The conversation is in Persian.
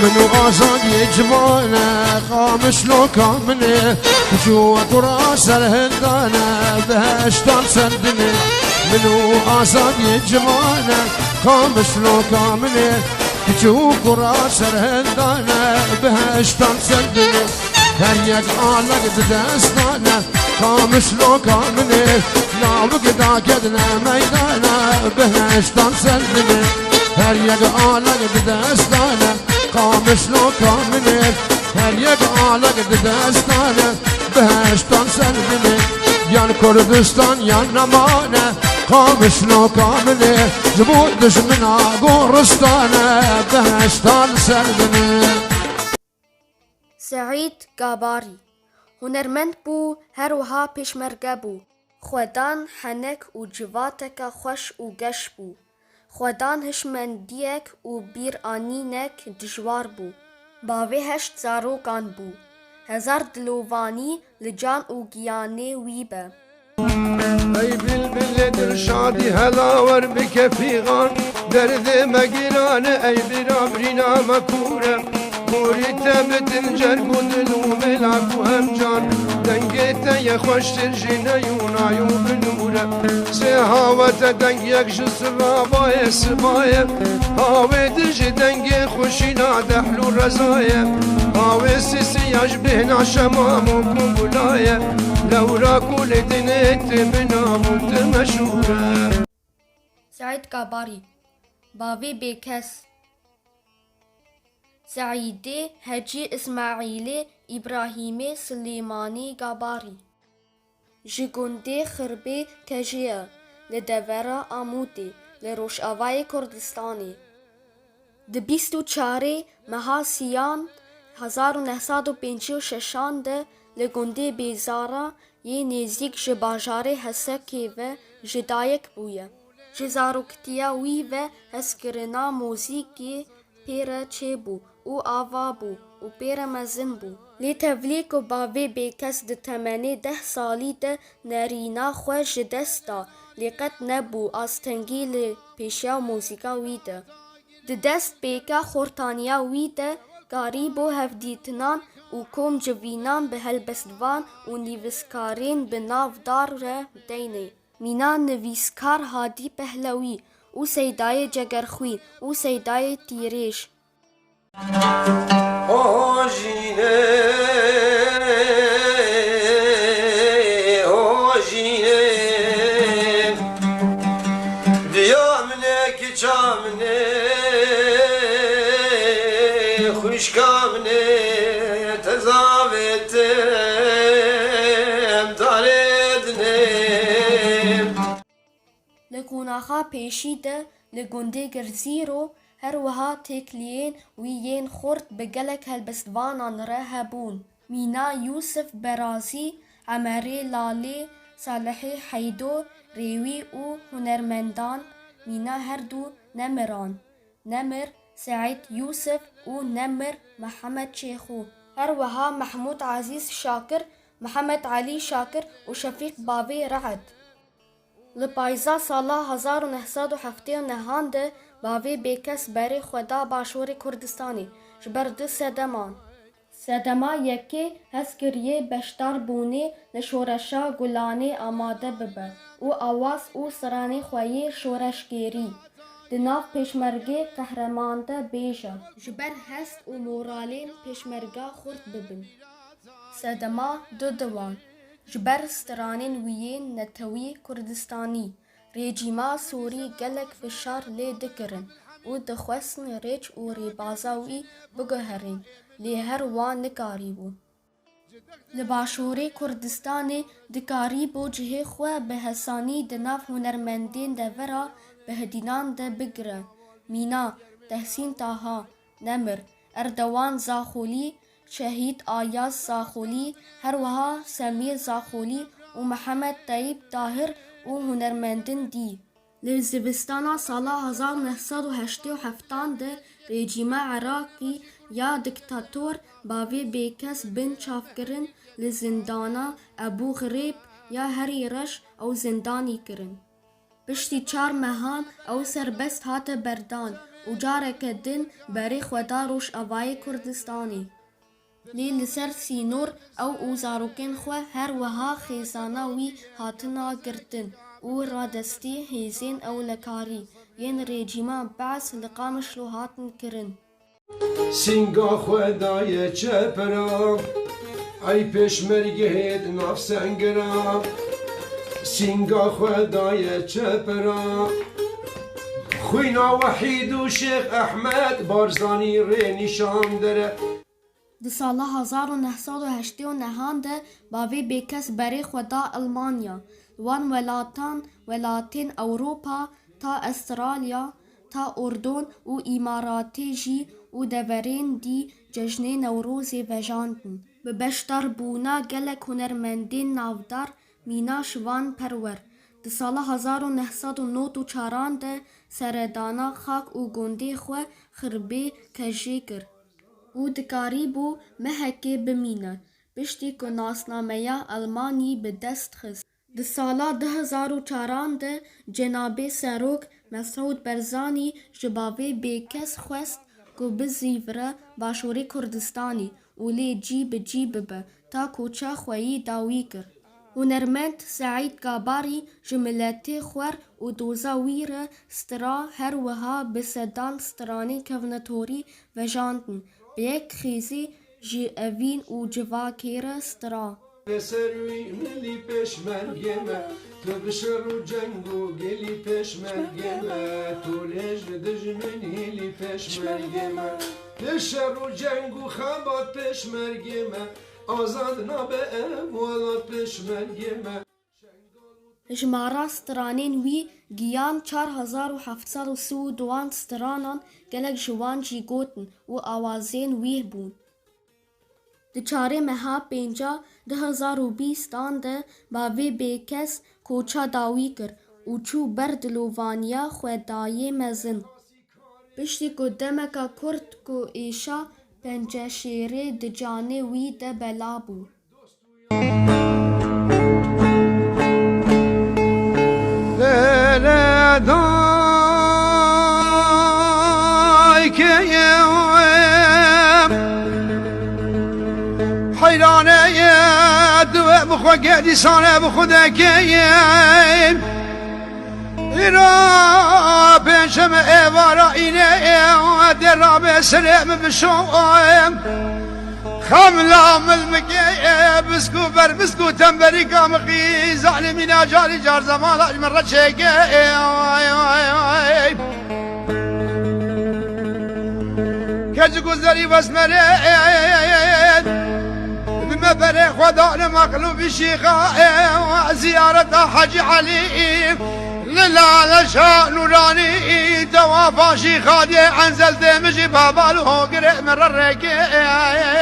منو آزادی جوانه خامش لو کامنه جو قرا سر هندانه بهشتان سردنه منو آزادی جوانه خامش لو کامنه جو قرا سر هندانه بهشتان سردنه هر یک آلق دستانه خامش لو کامنه ناوک دا کدنه میدانه بهشتان سردنه هر یک آلق دستانه خامش لو کامنه هر یک آلق دستانه بهشتان سردنه یان کردستان یان نمانه خامش لو کامنه جبو دشمنا گورستانه بهشتان سردنه. سعید گاباری هنرمند بو هر وها پیشمرگه بو خودان حنک و جواتک خوش و گش بو خودان هشمندیک و بیر آنینک دجوار بو باوی هشت زاروگان بو هزار دلووانی لجان و گیانه ویبه ای بلبل در شادی هلاور بکفیغان درد مگیرانه ای برابرینا مکوره موری تبتن جرگون و ملعب و همجان دنگیت یه خوشتر جنه یونایو بنوره سه هاوت دنگ یک جسوابای سبایه هاوی درج دنگ خوشینا دحلو رزایه هاوی سیسیاش بهنا شمام و کنبولایه لورا کول دنیت بناموت مشهوره. سعید گاباری باوی بیکس سعیده هجی اسماعیل ابراهیم سلیمانی گاباری جگنده خربه کجیه لدورا آموده لروش آوای کردستانی ده 24 مها سیان 1956 ده لگنده بیزارا یه نزدیک جباجار هسکی و جدایک بویه جزاروکتیا وی و هسکرنا موزیکی پیره چه بو او آوا بو و پیره مزن بو لی تولیک و باوی بیکس ده تمنی 10 سالی ده نرینا خوش دستا لیقت نبو آستنگی لی پیشیا موزیکا وی ده ده دست بیکا خورتانیا وی ده گاری بو هفدیتنان و کم جوینان به هلبستوان و نیوسکارین به نافدار ره دینه مینا نویسکار هادی پهلوی او سیدای جگرخوی او سیدای تیریش هاجینه هاجینه دیامنه که چامنه خوشکامنه تزاوتم داردنه لگوناخا پیشی ده لگونده گرزیرو هر وها تکلین ویین خورد بگلک هلبستوانان ره هبون مینا یوسف برازی عمری لالی صالح حیدو ریوی و هنرمندان مینا هر دو نمران نمر سعید یوسف و نمر محمد شیخو هر وها محمود عزیز شاکر محمد علی شاکر و شفیق باوی رعد لپایزا سالا 1979 ده باوی بیکس بری خدا باشور کردستانی جبر ده سدما یکی هسکریه بشتار بونی نشورشا گلانی آماده ببه او آواز او سرانی خویی شورشگیری دناف پیشمرگی قهرمانده بیجا جبر هست و مورالین پیشمرگا خورد ببن سدما دو دوان جبر سترانین ویین نتوی کردستانی ریجیما سوری گلک فشار لی دکرن و دخوستن ریچ و ریبازاوی بگهرین لی هر وان نکاری بو لباشوری کردستانی دکاری بو جه خواه به حسانی دناف هنرمندین دورا به هدینان ده بگره مینا تحسین تاها نمر اردوان زاخولی شهید آیاز زاخولی هر وها سمیر زاخولی و محمد طیب طاهر و هنرمندن دی لزبستانا سالا 1987 ده رژیم عراقی یا دکتاتور باوی بیکس بن چافکرن لزندانا ابو غریب یا هری رش او زندانی کرن پشتی 4 مهان او سربست هات بردان و جارك دن بري خدا روش اوای کردستانی لی لسر سینور او اوزاروکن خو هر وها خیزانا وی هاتنا گرتن و رادستی هیزین او لکاری ین رژیما بعث لقامش لو هاتن کرن سینگا خدای چپرا ای پشمرگه هید ناف سنگرا سینگا خدای چپرا خوینا وحید و شیخ احمد بارزانی ری نشان داره د سالا 1989 ده باوی بیکس بری خدا المانیا وان ولاتین اوروپا تا استرالیا تا اردن و اماراتی جی و دورین دی جشن نوروزی وجاندن به بشتر بونا گلک هنرمندین نافدار مینا شوان پرور د سالا 1994 ده سردانا خاک و گندی خو خربی کجی کر و دکاری بو مهکه بمینه بشتی که ناسنامه المانی به دست خست. د سالا 2004 ده جناب سروک مسعود برزانی جباوی بیکس خواست که بزیوره باشوری کردستانی و لی جیب به تا کوچه خویی داوی کر. هنرمند سعید گاباری جملتی خور و دوزا ویره سترا هر وها بسدان سترانی کونتوری و جاندن بیک خیزی جی اوین و جواکیر سترا سروی ملی پشمرگمه تو بشر و جنگو گلی پشمرگمه تو رجل دجمن هیلی پشمرگمه بشر و جنگو خبات پشمرگمه آزاد نابه اموالات پشمرگمه جمارا سترانین وی گیان 4732 سترانان گلک جوان جی گوتن و آوازین ویه بون. د چاره مها 2020 ده باوی بیکس کوچا داوی کر و چو برد لووانیا خودای مزن. پشتی کو دمکا کرد کو ایشا پنجه شیره د جانه وی ده بلا بو. حیرانه دو بخوا گردی سانه بخوده کهیم ایرا پنشم ایوارا اینه در را به سرم بشویم خملام المگه بسکو بر بسکو تنبری کامقی ظالمین آجاری جار زمان اجمر را چگه کج گذاری وزمره بمبر خدا مقلوب شيخا زيارة حج علي للا شاء نوراني توافى شيخا دي انزل دمجي بابالو قرئ من الرقيم